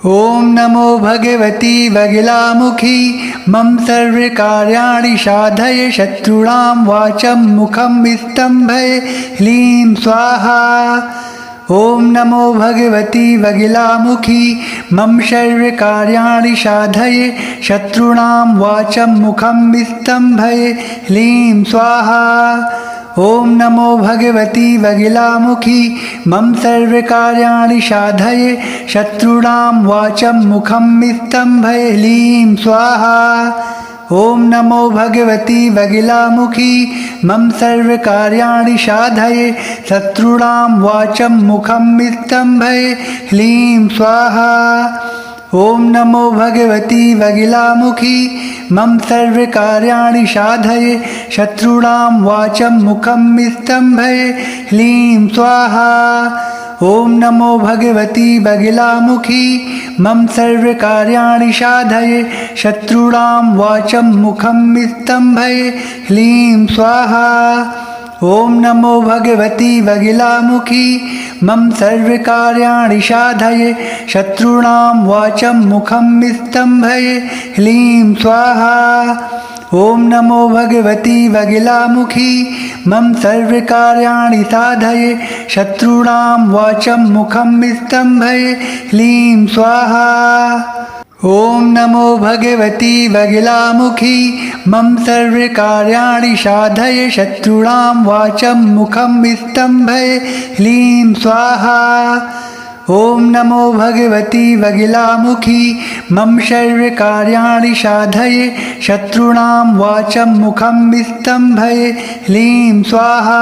ओम नमो भगवती बगिलामुखी मम सर्वकार्याणि साधय शत्रूणां वाचं मुखं विस्तंभय ह्लीं स्वाहा। ओम नमो भगवती बगिलामुखी मम सर्वकार्याणि साधय शत्रूणां वाचं मुखं विस्तंभय ह्लीं स्वाहा। ओम नमो भगवती बगिलामुखी मम सर्वकार्याणि साधये शत्रूणां वाचं मुखं विस्तंभय ह्लीं स्वाहा। ओम नमो भगवती बगिलामुखी मम सर्वकार्याणि साधये शत्रूणां वाचं मुखं विस्तंभय ह्लीं स्वाहा। ओम नमो भगवती बगिलामुखी मम सर्वकार्याणि साधये शत्रूणां वाचं मुखं विस्तंभय ह्लीं स्वाहा। ओम नमो भगवती बगिलामुखी मम सर्वकार्याणि साधये शत्रूणां वाचं मुखं विस्तंभय ह्लीं स्वाहा। ओम नमो भगवती बगिलामुखी मम सर्वकार्याणि साधये शत्रूणां वाचं मुखं विस्तंभय ह्लीं स्वाहा। ओम नमो भगवती बगिलामुखी मम सर्वकार्याणि साधये शत्रूणां वाचं मुखं विस्तंभय ह्लीं स्वाहा। ओम नमो भगवती बगिलामुखी मम सर्वकार्याणि साधये शत्रूणां वाचं मुखं विस्तंभय ह्लीं स्वाहा। ओम नमो भगवती बगिलामुखी मम सर्वकार्याणि साधये शत्रूणां वाचं मुखं विस्तंभय ह्लीं स्वाहा।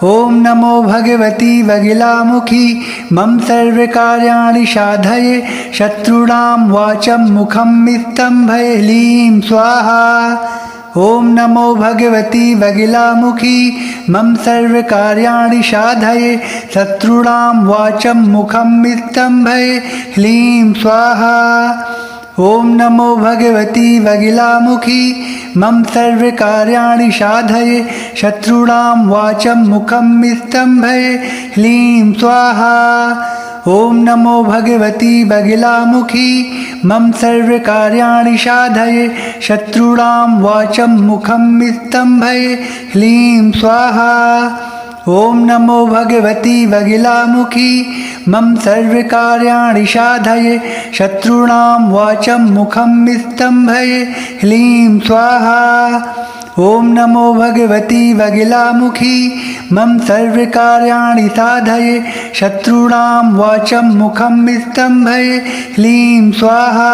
ओम नमो भगवती बगिलामुखी मम सर्वकार्याणि साधये शत्रूणां वाचं मुखं विस्तंभय ह्लीं स्वाहा। ओम नमो भगवती बगिलामुखी मम सर्वकार्याणि साधये शत्रूणां वाचं मुखं विस्तंभय ह्लीं स्वाहा। ओम नमो भगवती बगिलामुखी मम सर्वकार्याणि साधये शत्रूणां वाचं मुखं विस्तंभय ह्लीं स्वाहा। ओम नमो भगवती बगिलामुखी मम सर्वकार्याणि साधये शत्रूणां वाचं मुखं विस्तंभय ह्लीं स्वाहा। ओम नमो भगवती बगिलामुखी मम सर्वकार्याणि साधये शत्रूणां वाचं मुखं विस्तंभय ह्लीं स्वाहा। ओम नमो भगवती बगिलामुखी मम सर्वकार्याणि साधये शत्रूणां वाचं मुखं विस्तंभय ह्लीं स्वाहा।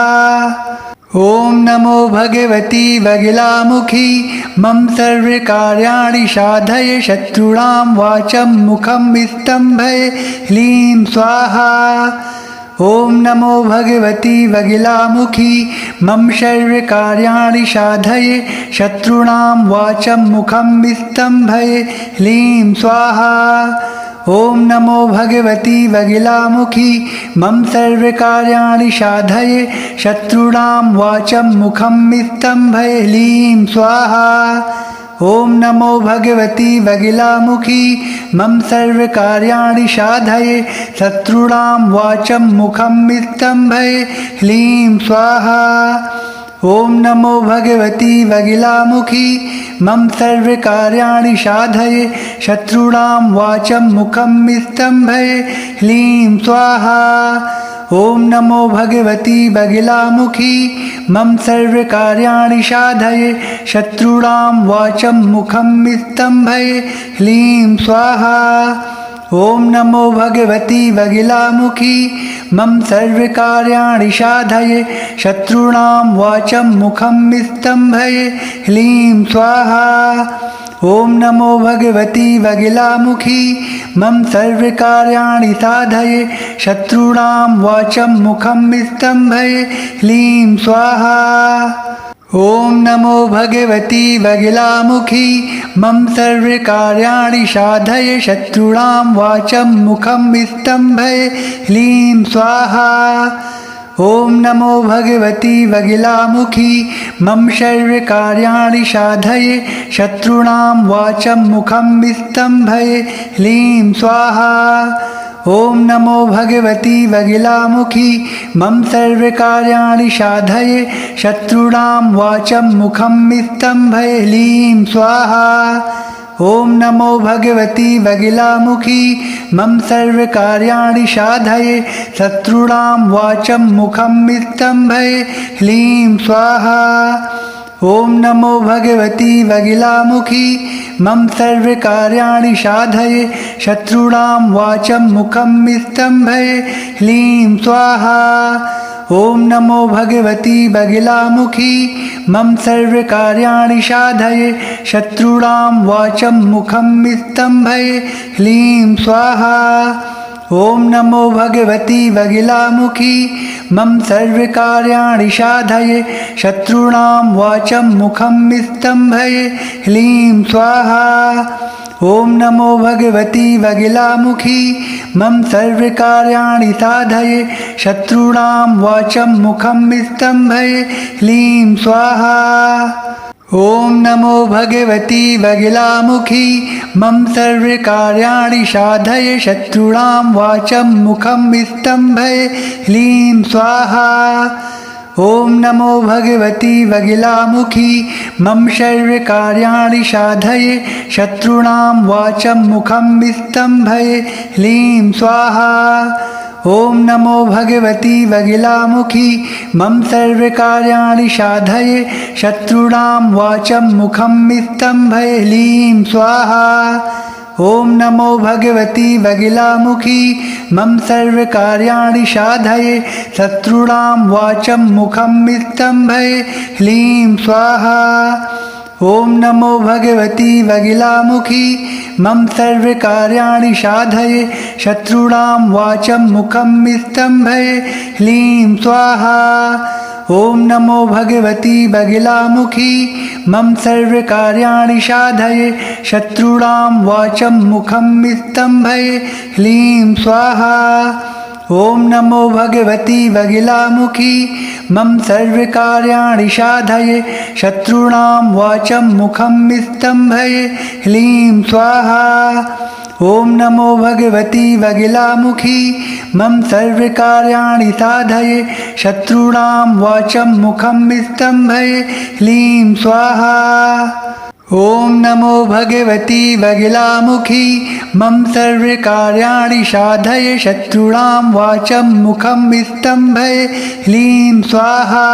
ओम नमो भगवती बगिलामुखी मम सर्वकार्याणि साधये शत्रूणां वाचं मुखं विस्तंभय ह्लीं स्वाहा। ओम नमो भगवती बगिलामुखी मम सर्वकार्याणि साधये शत्रूणां वाचं मुखं विस्तंभय ह्लीं स्वाहा। ओम नमो भगवती बगिलामुखी मम सर्वकार्याणि साधये शत्रूणां वाचं मुखं विस्तंभय ह्लीं स्वाहा। ओम नमो भगवती बगिलामुखी मम सर्वकार्याणि साधये शत्रूणां वाचं मुखं विस्तंभय ह्लीं स्वाहा। ओम नमो भगवती बगिलामुखी मम सर्वकार्याणि साधये शत्रूणां वाचं मुखं विस्तंभय ह्लीं स्वाहा। ओम नमो भगवती बगिलामुखी मम सर्वकार्याणि साधये शत्रूणां वाचं मुखं विस्तंभय ह्लीं स्वाहा। ओम नमो भगवती बगिलामुखी मम सर्वकार्याणि साधये शत्रूणां वाचं मुखं विस्तंभय ह्लीं स्वाहा। ओम नमो भगवती बगिलामुखी मम सर्वकार्याणि साधये शत्रूणां वाचं मुखं विस्तंभय ह्लीं स्वाहा। ओम नमो भगवती बगिलामुखी मम सर्वकार्याणि साधये शत्रूणां वाचं मुखं विस्तंभय ह्लीं स्वाहा। ओम नमो भगवती बगिलामुखी मम सर्वकार्याणि साधये शत्रूणां वाचं मुखं विस्तंभय ह्लीं स्वाहा। ॐ नमो भगवती वगिलामुखी मम सर्वकार्याणि साधये शत्रूणां वाचं मुखं स्तम्भये ह्लीं स्वाहा। ॐ नमो भगवती वगिलामुखी मम सर्वकार्याणि साधये शत्रूणां वाचं मुखं स्तम्भये ह्लीं स्वाहा। ॐ नमो भगवती वगिलामुखी मम सर्वकार्याणि साधये शत्रूणां वाचं मुखं स्तम्भये ह्लीं स्वाहा। ॐ नमो भगवती वगिलामुखी मम सर्वकार्याणि साधये शत्रूणां वाचं मुखं स्तम्भये ह्लीं स्वाहा। ॐ नमो भगवती वगिलामुखी मम सर्वकार्याणि साधये शत्रूणां वाचं मुखं स्तम्भये ह्लीं स्वाहा। ॐ नमो भगवती वगिलामुखी मम सर्वकार्याणि साधये शत्रूणां वाचं मुखं स्तम्भये ह्लीं स्वाहा। ॐ नमो भगवती वगिलामुखी मम सर्वकार्याणि साधये शत्रूणां वाचं मुखं स्तम्भये ह्लीं स्वाहा। ॐ नमो भगवती वगिलामुखी मम सर्वकार्याणि साधये शत्रूणां वाचं मुखं स्तम्भये ह्लीं स्वाहा। ॐ नमो भगवती वगिलामुखी मम सर्वकार्याणि साधये शत्रूणां वाचं मुखं स्तम्भये ह्लीं स्वाहा। ॐ नमो भगवती वगिलामुखी मम सर्वकार्याणि साधये शत्रूणां वाचं मुखं स्तम्भये ह्लीं स्वाहा। ॐ नमो भगवती वगिलामुखी मम सर्वकार्याणि साधये शत्रूणां वाचं मुखं स्तम्भये ह्लीं स्वाहा। ॐ नमो भगवती वगिलामुखी मम सर्वकार्याणि साधये शत्रूणां वाचं मुखं स्तम्भये ह्लीं स्वाहा। ॐ नमो भगवती वगिलामुखी मम सर्वकार्याणि साधये शत्रूणां वाचं मुखं स्तम्भये ह्लीं स्वाहा। ॐ नमो भगवती वगिलामुखी मम सर्वकार्याणि साधये शत्रूणां वाचं मुखं स्तम्भये ह्लीं स्वाहा। ॐ नमो भगवती वगिलामुखी मम सर्वकार्याणि साधये शत्रूणां वाचं मुखं स्तम्भये ह्लीं स्वाहा।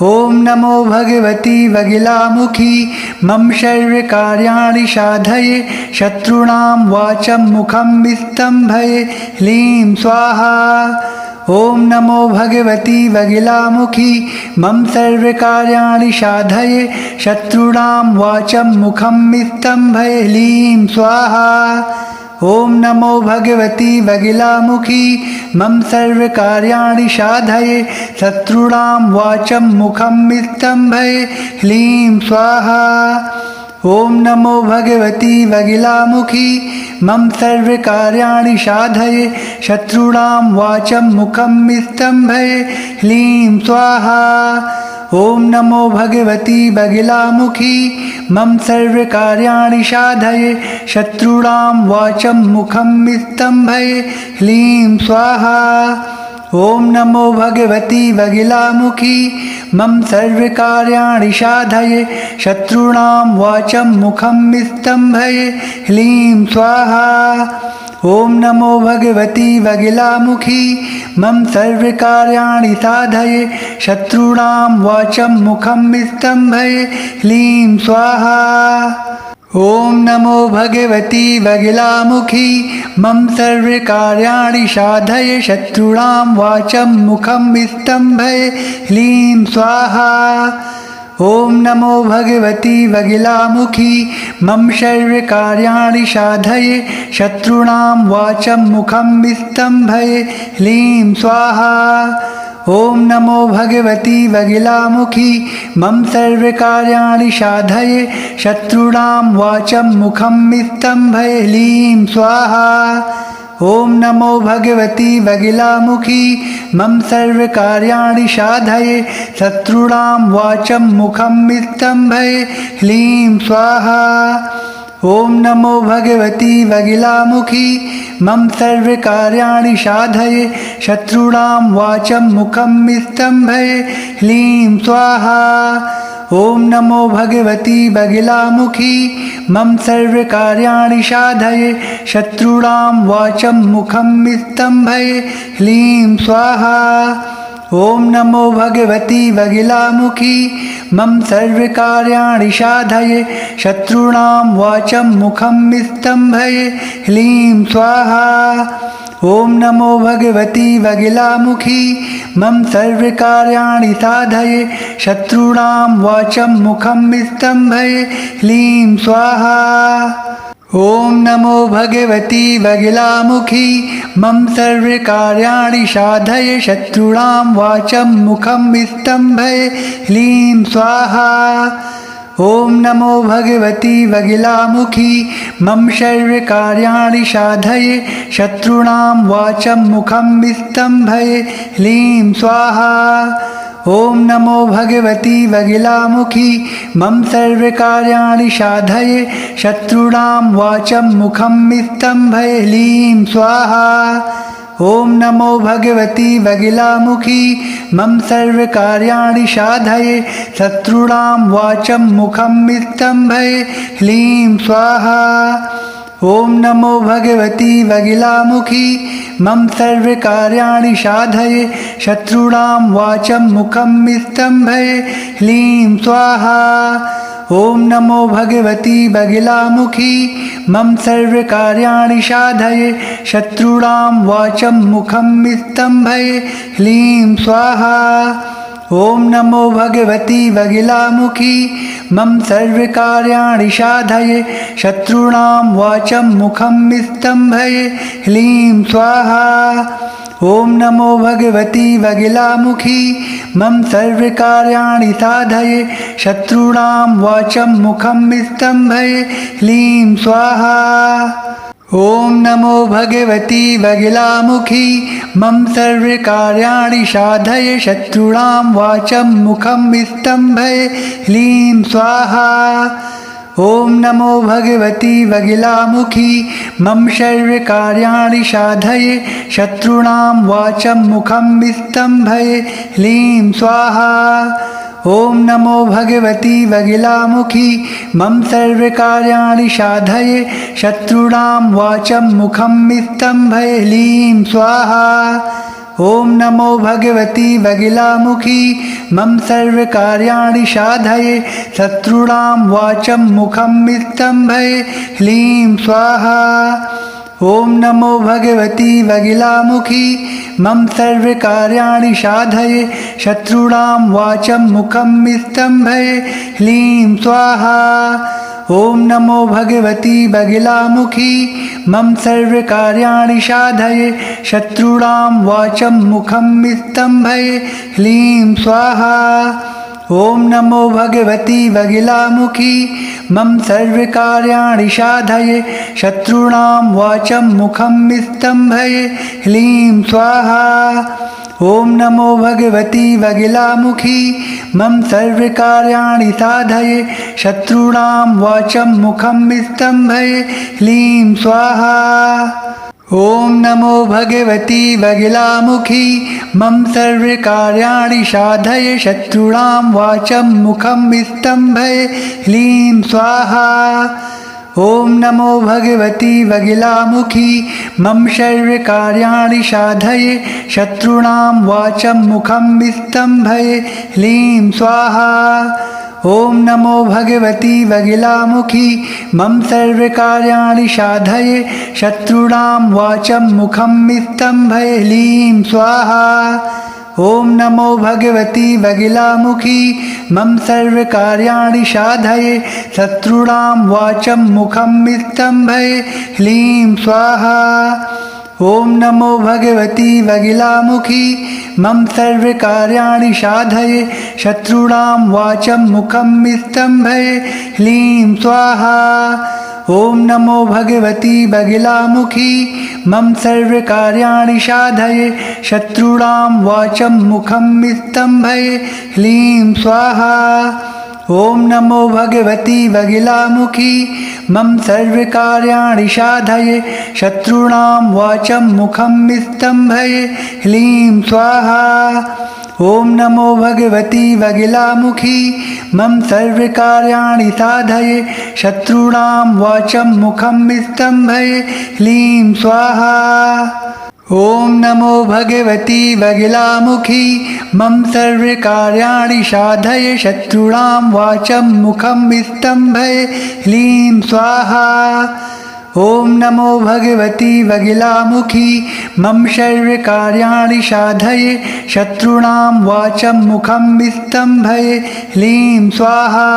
ॐ नमो भगवती वगिलामुखी मम सर्वकार्याणि साधये शत्रूणां वाचं मुखं स्तम्भये ह्लीं स्वाहा। ॐ नमो भगवती वगिलामुखी मम सर्वकार्याणि साधये शत्रूणां वाचं मुखं स्तम्भये ह्लीं स्वाहा। ॐ नमो भगवती वगिलामुखी मम सर्वकार्याणि साधये शत्रूणां वाचं मुखं स्तम्भये ह्लीं स्वाहा। ॐ नमो भगवती वगिलामुखी मम सर्वकार्याणि साधये शत्रूणां वाचं मुखं स्तम्भये ह्लीं स्वाहा। ॐ नमो भगवती वगिलामुखी मम सर्वकार्याणि साधये शत्रूणां वाचं मुखं स्तम्भये ह्लीं स्वाहा। ॐ नमो भगवती वगिलामुखी मम सर्वकार्याणि साधये शत्रूणां वाचं मुखं स्तम्भये ह्लीं स्वाहा। ॐ नमो भगवती वगिलामुखी मम सर्वकार्याणि साधये शत्रूणां वाचं मुखं स्तम्भये ह्लीं स्वाहा। ॐ नमो भगवती वगिलामुखी मम सर्वकार्याणि साधये शत्रूणां वाचं मुखं स्तम्भये ह्लीं स्वाहा। ॐ नमो भगवती वगिलामुखी मम सर्वकार्याणि साधये शत्रूणां वाचं मुखं स्तम्भये ह्लीं स्वाहा। ॐ नमो भगवती वगिलामुखी मम सर्वकार्याणि साधये शत्रूणां वाचं मुखं स्तम्भये ह्लीं स्वाहा। ॐ नमो भगवती वगिलामुखी मम सर्वकार्याणि साधये शत्रूणां वाचं मुखं स्तम्भये ह्लीं स्वाहा। ॐ नमो भगवती वगिलामुखी मम सर्वकार्याणि साधये शत्रूणां वाचं मुखं स्तम्भये ह्लीं स्वाहा। ॐ नमो भगवती वगिलामुखी मम सर्वकार्याणि साधये शत्रूणां वाचं मुखं स्तम्भये ह्लीं स्वाहा। ॐ नमो भगवती वगिलामुखी मम सर्वकार्याणि साधये शत्रूणां वाचं मुखं स्तम्भये ह्लीं स्वाहा। ॐ नमो भगवती वगिलामुखी मम सर्वकार्याणि साधये शत्रूणां वाचं मुखं स्तम्भये ह्लीं स्वाहा। ॐ नमो भगवती वगिलामुखी मम सर्वकार्याणि साधये शत्रूणां वाचं मुखं स्तम्भये ह्लीं स्वाहा। ॐ नमो भगवती वगिलामुखी मम सर्वकार्याणि साधये शत्रूणां वाचं मुखं स्तम्भये ह्लीं स्वाहा। ॐ नमो भगवती वगिलामुखी मम सर्वकार्याणि साधये शत्रूणां वाचं मुखं स्तम्भये ह्लीं स्वाहा। ॐ नमो भगवती वगिलामुखी मम सर्वकार्याणि साधये शत्रूणां वाचं मुखं स्तम्भये ह्लीं स्वाहा। ॐ नमो भगवती वगिलामुखी मम सर्वकार्याणि साधये शत्रूणां वाचं मुखं स्तम्भये ह्लीं स्वाहा। ॐ नमो भगवती वगिलामुखी मम सर्वकार्याणि साधये शत्रूणां वाचं मुखं स्तम्भये ह्लीं स्वाहा। ॐ नमो भगवती वगिलामुखी मम सर्वकार्याणि साधये शत्रूणां वाचं मुखं स्तम्भये ह्लीं स्वाहा। ॐ नमो भगवती वगिलामुखी मम सर्वकार्याणि साधये शत्रूणां वाचं मुखं स्तम्भये ह्लीं स्वाहा। ॐ नमो भगवती वगिलामुखी मम सर्वकार्याणि साधये शत्रूणां वाचं मुखं स्तम्भये ह्लीं स्वाहा। ॐ नमो भगवती वगिलामुखी मम सर्वकार्याणि साधये शत्रूणां वाचं मुखं स्तम्भये ह्लीं स्वाहा। ॐ नमो भगवती वगिलामुखी मम सर्वकार्याणि साधये शत्रूणां वाचं मुखं स्तम्भये ह्लीं स्वाहा। ॐ नमो भगवती वगिलामुखी मम सर्वकार्याणि साधये शत्रूणां वाचं मुखं स्तम्भये ह्लीं स्वाहा। ॐ नमो भगवती वगिलामुखी मम सर्वकार्याणि साधये शत्रूणां वाचं मुखं स्तम्भये ह्लीं स्वाहा। ॐ नमो भगवती वगिलामुखी मम सर्वकार्याणि साधये शत्रूणां वाचं मुखं स्तम्भये ह्लीं स्वाहा। ॐ नमो भगवती वगिलामुखी मम सर्वकार्याणि साधये शत्रूणां वाचं मुखं स्तम्भये ह्लीं स्वाहा। ॐ नमो भगवती वगिलामुखी मम सर्वकार्याणि साधये शत्रूणां वाचं मुखं स्तम्भये ह्लीं स्वाहा। ॐ नमो भगवती वगिलामुखी मम सर्वकार्याणि साधये शत्रूणां वाचं मुखं स्तम्भये ह्लीं स्वाहा। ॐ नमो भगवती वगिलामुखी मम सर्वकार्याणि साधये शत्रूणां वाचं मुखं स्तम्भये ह्लीं स्वाहा। ॐ नमो भगवती वगिलामुखी मम सर्वकार्याणि साधये शत्रूणां वाचं मुखं स्तम्भये ह्लीं स्वाहा। ॐ नमो भगवती वगिलामुखी मम सर्वकार्याणि साधये शत्रूणां वाचं मुखं स्तम्भये ह्लीं स्वाहा। ॐ नमो भगवती वगिलामुखी मम सर्वकार्याणि साधये शत्रूणां वाचं मुखं स्तम्भये ह्लीं स्वाहा। ॐ नमो भगवती वगिलामुखी मम सर्वकार्याणि साधये शत्रूणां वाचं मुखं स्तम्भये ह्लीं स्वाहा। ॐ नमो भगवती वगिलामुखी मम सर्वकार्याणि साधये शत्रूणां वाचं मुखं स्तम्भये ह्लीं स्वाहा। ॐ नमो भगवती वगिलामुखी मम सर्वकार्याणि साधये शत्रूणां वाचं मुखं स्तम्भये ह्लीं स्वाहा। ॐ नमो भगवती वगिलामुखी मम सर्वकार्याणि साधये शत्रूणां वाचं मुखं स्तम्भये ह्लीं स्वाहा। ॐ नमो भगवती वगिलामुखी मम सर्वकार्याणि साधये शत्रूणां वाचं मुखं स्तम्भये ह्लीं स्वाहा।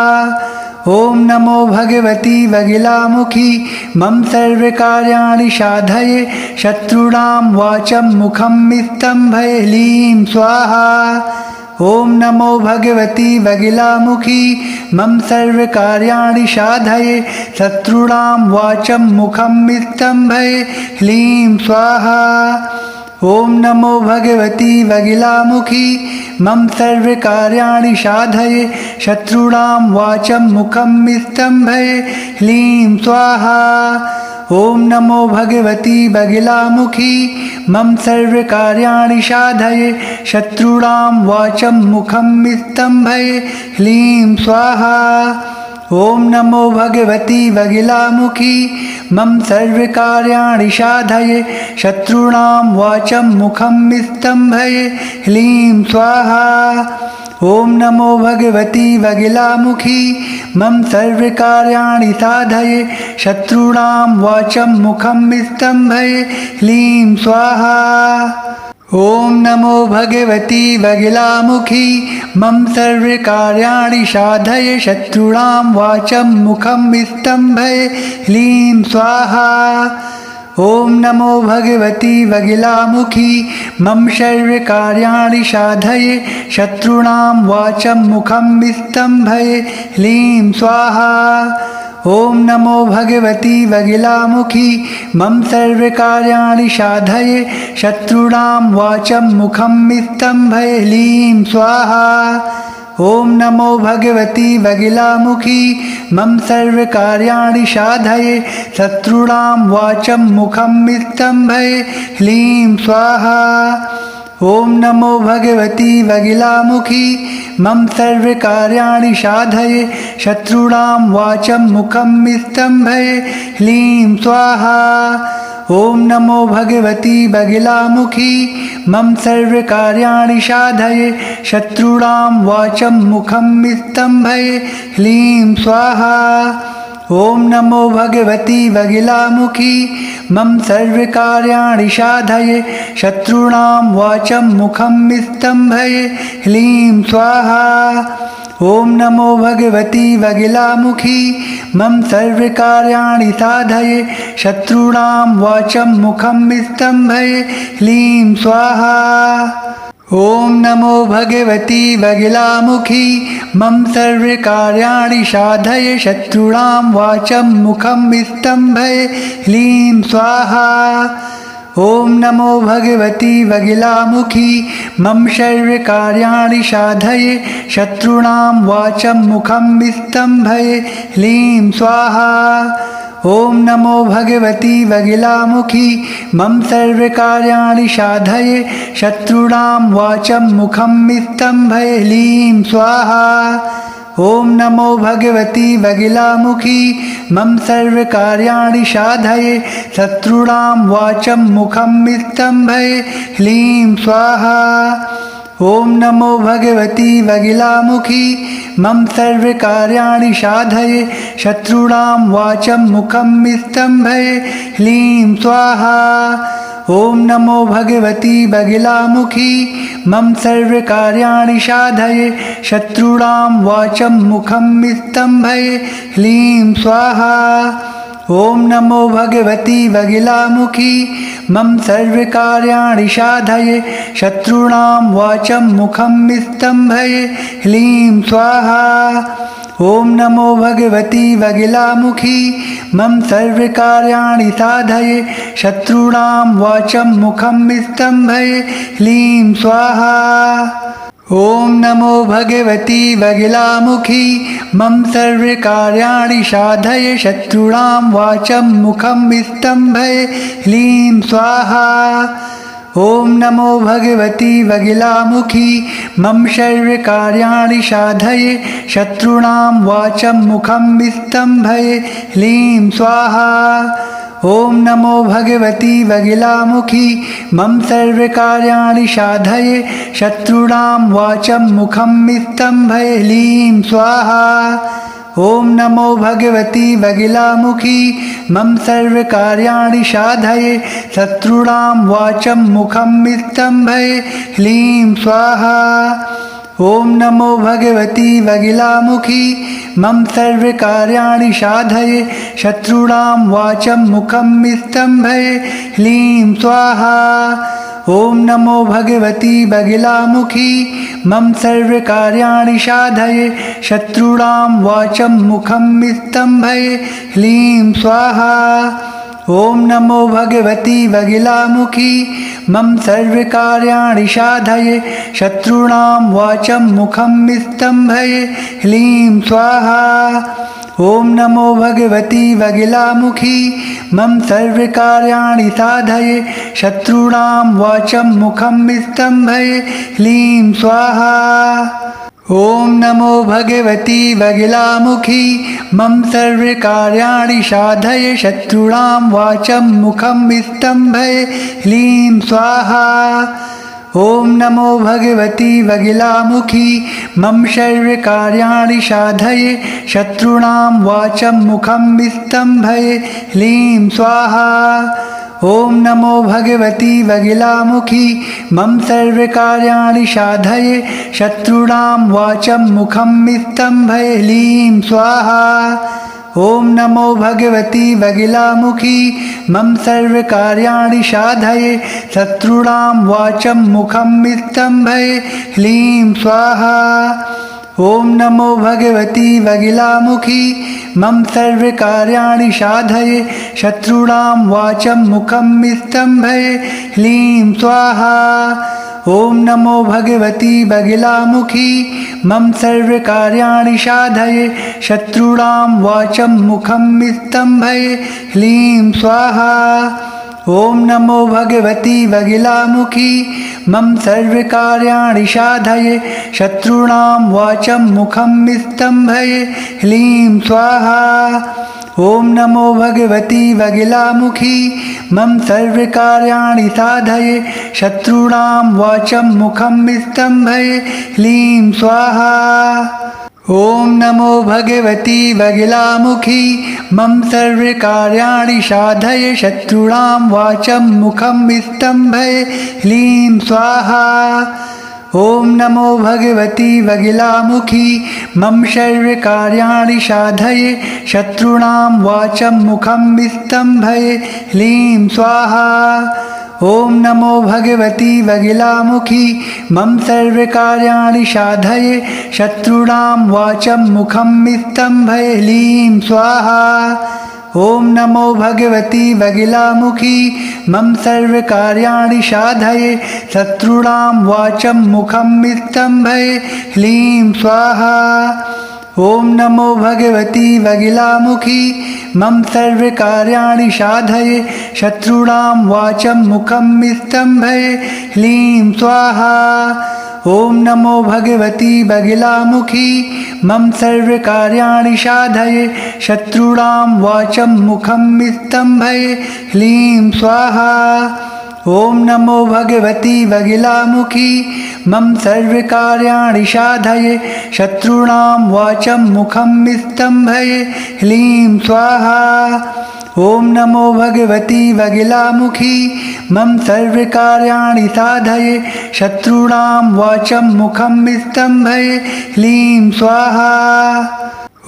ॐ नमो भगवती वगिलामुखी मम सर्वकार्याणि साधये शत्रूणां वाचं मुखं स्तम्भये ह्लीं स्वाहा। ॐ नमो भगवती वगिलामुखी मम सर्वकार्याणि साधये शत्रूणां वाचं मुखं स्तम्भये ह्लीं स्वाहा। ॐ नमो भगवती वगिलामुखी मम सर्वकार्याणि साधये शत्रूणां वाचं मुखं स्तम्भये ह्लीं स्वाहा। ॐ नमो भगवती वगिलामुखी मम सर्वकार्याणि साधये शत्रूणां वाचं मुखं स्तम्भये ह्लीं स्वाहा। ॐ नमो भगवती वगिलामुखी मम सर्वकार्याणि साधये शत्रूणां वाचं मुखं स्तम्भये ह्लीं स्वाहा। ॐ नमो भगवती वगिलामुखी मम सर्वकार्याणि साधये शत्रूणां वाचं मुखं स्तम्भये ह्लीं स्वाहा। ॐ नमो भगवती वगिलामुखी मम सर्वकार्याणि साधये शत्रूणां वाचं मुखं स्तम्भये ह्लीं स्वाहा। ॐ नमो भगवती वगिलामुखी मम सर्वकार्याणि साधये शत्रूणां वाचं मुखं स्तम्भये ह्लीं स्वाहा। ॐ नमो भगवती वगिलामुखी मम सर्वकार्याणि साधये शत्रूणां वाचं मुखं स्तम्भये ह्लीं स्वाहा। ॐ नमो भगवती वगिलामुखी मम सर्वकार्याणि साधये शत्रूणां वाचं मुखं स्तम्भये ह्लीं स्वाहा। ॐ नमो भगवती वगिलामुखी मम सर्वकार्याणि साधये शत्रूणां वाचं मुखं स्तम्भये ह्लीं स्वाहा। ॐ नमो भगवती वगिलामुखी मम सर्वकार्याणि साधये शत्रूणां वाचं मुखं स्तम्भये ह्लीं स्वाहा। ॐ नमो भगवती वगिलामुखी मम सर्वकार्याणि साधये शत्रूणां वाचं मुखं स्तम्भये ह्लीं स्वाहा। ॐ नमो भगवती वगिलामुखी मम सर्वकार्याणि साधये शत्रूणां वाचं मुखं स्तम्भये ह्लीं स्वाहा। ॐ नमो भगवती वगिलामुखी मम सर्वकार्याणि साधये शत्रूणां वाचं मुखं स्तम्भये ह्लीं स्वाहा। ॐ नमो भगवती वगिलामुखी मम सर्वकार्याणि साधये शत्रूणां वाचं मुखं स्तम्भये ह्लीं स्वाहा। ॐ नमो भगवती वगिलामुखी मम सर्वकार्याणि साधये शत्रूणां वाचं मुखं स्तम्भये ह्लीं स्वाहा। ॐ नमो भगवती वगिलामुखी मम सर्वकार्याणि साधये शत्रूणां वाचं मुखं स्तम्भये ह्लीं स्वाहा। ॐ नमो भगवती वगिलामुखी मम सर्वकार्याणि साधये शत्रूणां वाचं मुखं स्तम्भये ह्लीं स्वाहा। ॐ नमो भगवती वगिलामुखी मम सर्वकार्याणि साधये शत्रूणां वाचं मुखं स्तम्भये ह्लीं स्वाहा। ॐ नमो भगवती वगिलामुखी मम सर्वकार्याणि साधये शत्रूणां वाचं मुखं स्तम्भये ह्लीं स्वाहा। ॐ नमो भगवती वगिलामुखी मम सर्वकार्याणि साधये शत्रूणां वाचं मुखं स्तम्भये ह्लीं स्वाहा। ॐ नमो भगवती बगिलामुखी मम सर्वकार्याणि साधय शत्रूणां वाचं मुखं स्तम्भय ह्लीं स्वाहा। ॐ नमो भगवती बगिलामुखी मम सर्वकार्याणि साधय शत्रूणां वाचं मुखं स्तम्भय ह्लीं स्वाहा। ॐ नमो भगवती बगिलामुखी मम सर्वकार्याणि साधय शत्रूणां वाचं मुखं स्तम्भय ह्लीं स्वाहा। ॐ नमो भगवती बगिलामुखी मम सर्वकार्याणि साधय शत्रूणां वाचं मुखं स्तम्भय ह्लीं स्वाहा। ॐ नमो भगवती बगिलामुखी मम सर्वकार्याणि साधय शत्रूणां वाचं मुखं स्तम्भय ह्लीं स्वाहा। ॐ नमो भगवती बगिलामुखी मम सर्वकार्याणि साधय शत्रूणां वाचं मुखं स्तम्भय ह्लीं स्वाहा। ॐ नमो भगवती बगिलामुखी मम सर्वकार्याणि साधय शत्रूणां वाचं मुखं स्तम्भय ह्लीं स्वाहा। ॐ नमो भगवती बगिलामुखी मम सर्वकार्याणि साधय शत्रूणां वाचं मुखं स्तम्भय ह्लीं स्वाहा। ॐ नमो भगवती बगिलामुखी मम सर्वकार्याणि साधय शत्रूणां वाचं मुखं स्तम्भय ह्लीं स्वाहा। ॐ नमो भगवती बगिलामुखी मम सर्वकार्याणि साधय शत्रूणां वाचं मुखं स्तम्भय ह्लीं स्वाहा। ॐ नमो भगवती बगिलामुखी मम सर्वकार्याणि साधय शत्रूणां वाचं मुखं स्तम्भय ह्लीं स्वाहा। ॐ नमो भगवती बगिलामुखी मम सर्वकार्याणि साधय शत्रूणां वाचं मुखं स्तम्भय ह्लीं स्वाहा। ॐ नमो भगवती बगिलामुखी मम सर्वकार्याणि साधय शत्रूणां वाचं मुखं स्तम्भय ह्लीं स्वाहा। ॐ नमो भगवती बगिलामुखी मम सर्वकार्याणि साधय शत्रूणां वाचं मुखं स्तम्भय ह्लीं स्वाहा। ॐ नमो भगवती बगिलामुखी मम सर्वकार्याणि साधय शत्रूणां वाचं मुखं स्तम्भय ह्लीं स्वाहा। ॐ नमो भगवती बगिलामुखी मम सर्वकार्याणि साधय शत्रूणां वाचं मुखं स्तम्भय ह्लीं स्वाहा। ॐ नमो भगवती बगिलामुखी मम सर्वकार्याणि साधय शत्रूणां वाचं मुखं स्तम्भय ह्लीं स्वाहा। ॐ नमो भगवती बगिलामुखी मम सर्वकार्याणि साधय शत्रूणां वाचं मुखं स्तम्भय ह्लीं स्वाहा। ॐ नमो भगवती बगिलामुखी मम सर्वकार्याणि साधय शत्रूणां वाचं मुखं स्तम्भय ह्लीं स्वाहा। ॐ नमो भगवती बगिलामुखी मम सर्वकार्याणि साधय शत्रूणां वाचं मुखं स्तम्भय ह्लीं स्वाहा। ॐ नमो भगवती बगिलामुखी मम सर्वकार्याणि साधय शत्रूणां वाचं मुखं स्तम्भय ह्लीं स्वाहा। ॐ नमो भगवती बगिलामुखी मम सर्वकार्याणि साधय शत्रूणां वाचं मुखं स्तम्भय ह्लीं स्वाहा। ॐ नमो भगवती बगिलामुखी मम सर्वकार्याणि साधय शत्रूणां वाचं मुखं स्तम्भय ह्लीं स्वाहा। ॐ नमो भगवती बगिलामुखी मम सर्वकार्याणि साधय शत्रूणां वाचं मुखं स्तम्भय ह्लीं स्वाहा।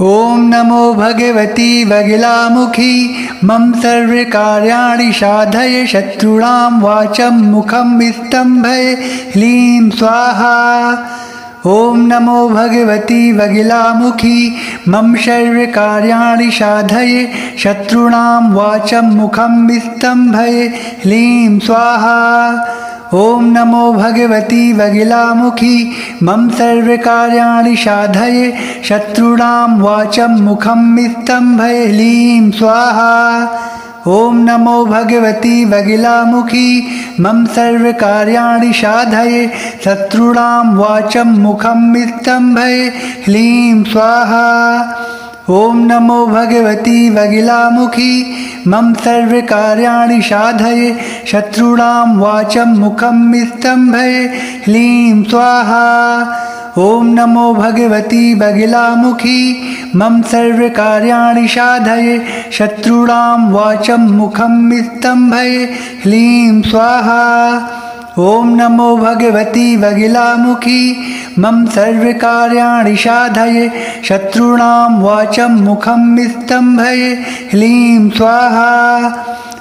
ॐ नमो भगवती बगिलामुखी मम सर्वकार्याणि साधय शत्रूणां वाचं मुखं स्तम्भय ह्लीं स्वाहा। ॐ नमो भगवती बगिलामुखी मम सर्वकार्याणि साधय शत्रूणां वाचं मुखं स्तम्भय ह्लीं स्वाहा। ॐ नमो भगवती वगिलामुखी मम सर्वकार्याणि साधये शत्रूणां वाचं मुखं स्तम्भये ह्लीं स्वाहा। ॐ नमो भगवती वगिलामुखी मम सर्वकार्याणि साधये शत्रूणां वाचं मुखं स्तम्भये ह्लीं स्वाहा। ॐ नमो भगवती वगिलामुखी मम सर्वकार्याणि साधये शत्रूणां वाचं मुखं स्तम्भये ह्लीं स्वाहा। ॐ नमो भगवती वगिलामुखी मम सर्वकार्याणि साधये शत्रूणां वाचं मुखं स्तम्भये ह्लीं स्वाहा। ॐ नमो भगवती वगिलामुखी मम सर्वकार्याणि साधये शत्रूणां वाचं मुखं स्तम्भये ह्लीं स्वाहा।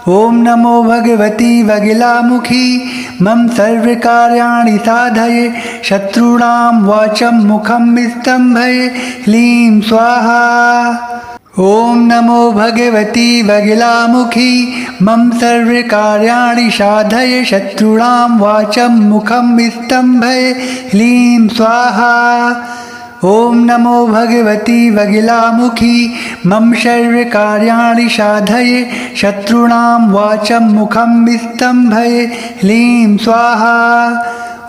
ॐ नमो भगवती वगिलामुखी मम सर्वकार्याणि साधये शत्रूणां वाचं मुखं स्तम्भये ह्लीं स्वाहा। ॐ नमो भगवती वगिलामुखी मम सर्वकार्याणि साधये शत्रूणां वाचं मुखं स्तम्भये ह्लीं स्वाहा। ॐ नमो भगवती वगिलामुखी मम सर्वकार्याणि साधये शत्रूणां वाचं मुखं स्तम्भये ह्लीं स्वाहा।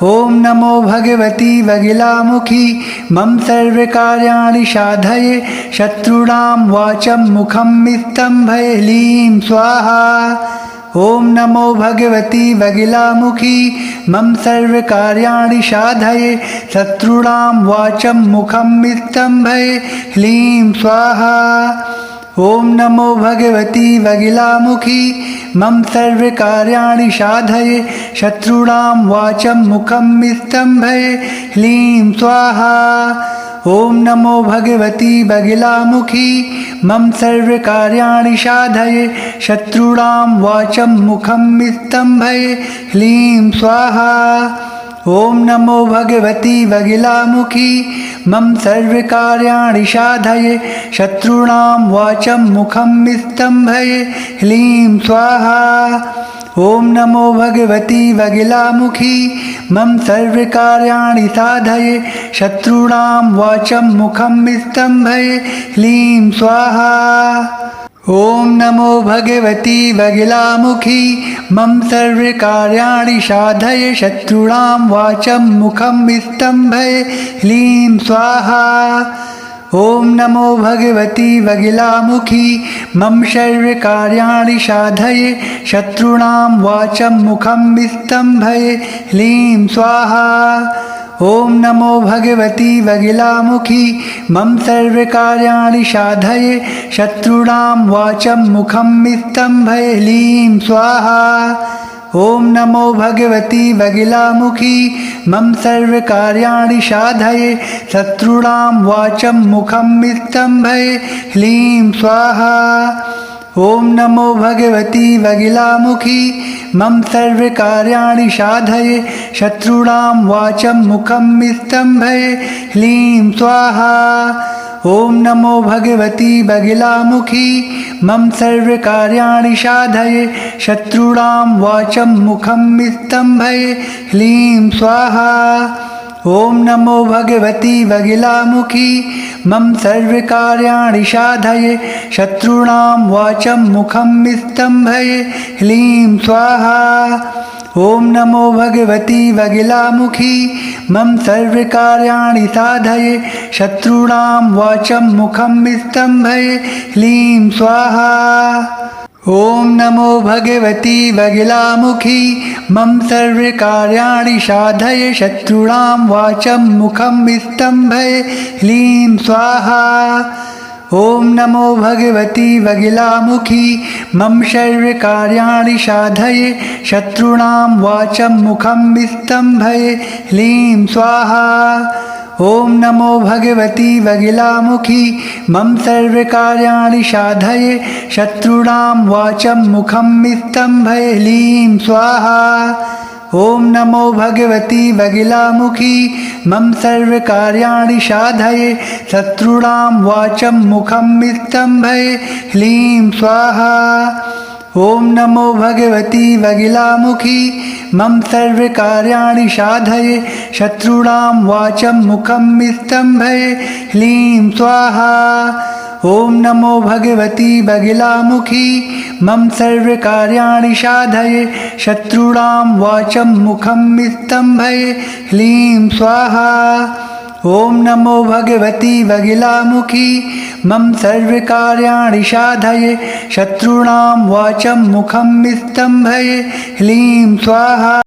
ॐ नमो भगवती वगिलामुखी मम सर्वकार्याणि साधये शत्रूणां वाचं मुखं स्तम्भये ह्लीं स्वाहा। ॐ नमो भगवती वगिलामुखी मम सर्वकार्याणि साधये शत्रूणां वाचं मुखं स्तम्भये ह्लीं स्वाहा। ॐ नमो भगवती वगिलामुखी मम सर्वकार्याणि साधये शत्रूणां वाचं मुखं स्तम्भये ह्लीं स्वाहा। ॐ नमो भगवती वगिलामुखी मम सर्वकार्याणि साधये शत्रूणां वाचं मुखं स्तम्भये ह्लीं स्वाहा। ॐ नमो भगवती वगिलामुखी मम सर्वकार्याणि साधये शत्रूणां वाचं मुखं स्तम्भये ह्लीं स्वाहा। ॐ नमो भगवती वगिलामुखी मम सर्वकार्याणि साधये शत्रूणां वाचं मुखं स्तम्भये ह्लीं स्वाहा। ॐ नमो भगवती वगिलामुखी मम सर्वकार्याणि साधये शत्रूणां वाचं मुखं स्तम्भये ह्लीं स्वाहा। ॐ नमो भगवती वगिलामुखी मम सर्वकार्याणि साधये शत्रूणां वाचं मुखं स्तम्भये ह्लीं स्वाहा। ॐ नमो भगवती वगिलामुखी मम सर्वकार्याणि साधये शत्रूणां वाचं मुखं स्तम्भये ह्लीं स्वाहा। ॐ नमो भगवती वगिलामुखी मम सर्वकार्याणि साधये शत्रूणां वाचं मुखं स्तम्भये ह्लीं स्वाहा। ॐ नमो भगवती वगिलामुखी मम सर्वकार्याणि साधये शत्रूणां वाचं मुखं स्तम्भये ह्लीं स्वाहा। ॐ नमो भगवती वगिलामुखी मम सर्वकार्याणि साधये शत्रूणां वाचं मुखं स्तम्भये ह्लीं स्वाहा। ॐ नमो भगवती वगिलामुखी मम सर्वकार्याणि साधये शत्रूणां वाचं मुखं स्तम्भये ह्लीं स्वाहा। ॐ नमो भगवती वगिलामुखी मम सर्वकार्याणि साधये शत्रूणां वाचं मुखं स्तम्भये ह्लीं स्वाहा। ॐ नमो भगवती वगिलामुखी मम सर्वकार्याणि साधये शत्रूणां वाचं मुखं स्तम्भये ह्लीं स्वाहा। ॐ नमो भगवती वगिलामुखी मम सर्वकार्याणि साधये शत्रूणां वाचं मुखं स्तम्भये ह्लीं स्वाहा। ॐ नमो भगवती वगिलामुखी मम सर्वकार्याणि साधये शत्रूणां वाचं मुखं स्तम्भये ह्लीं स्वाहा। ॐ नमो भगवती वगिलामुखी मम सर्वकार्याणि साधये शत्रूणां वाचं मुखं स्तम्भये ह्लीं स्वाहा। ॐ नमो भगवती वगिलामुखी मम सर्वकार्याणि साधये शत्रूणां वाचं मुखं स्तम्भये ह्लीं स्वाहा। ॐ नमो भगवती वगिलामुखी मम सर्वकार्याणि साधये शत्रूणां वाचं मुखं स्तम्भये ह्लीं स्वाहा। ॐ नमो भगवती वगिलामुखी मम सर्वकार्याणि साधये शत्रूणां वाचं मुखं स्तम्भये ह्लीं स्वाहा।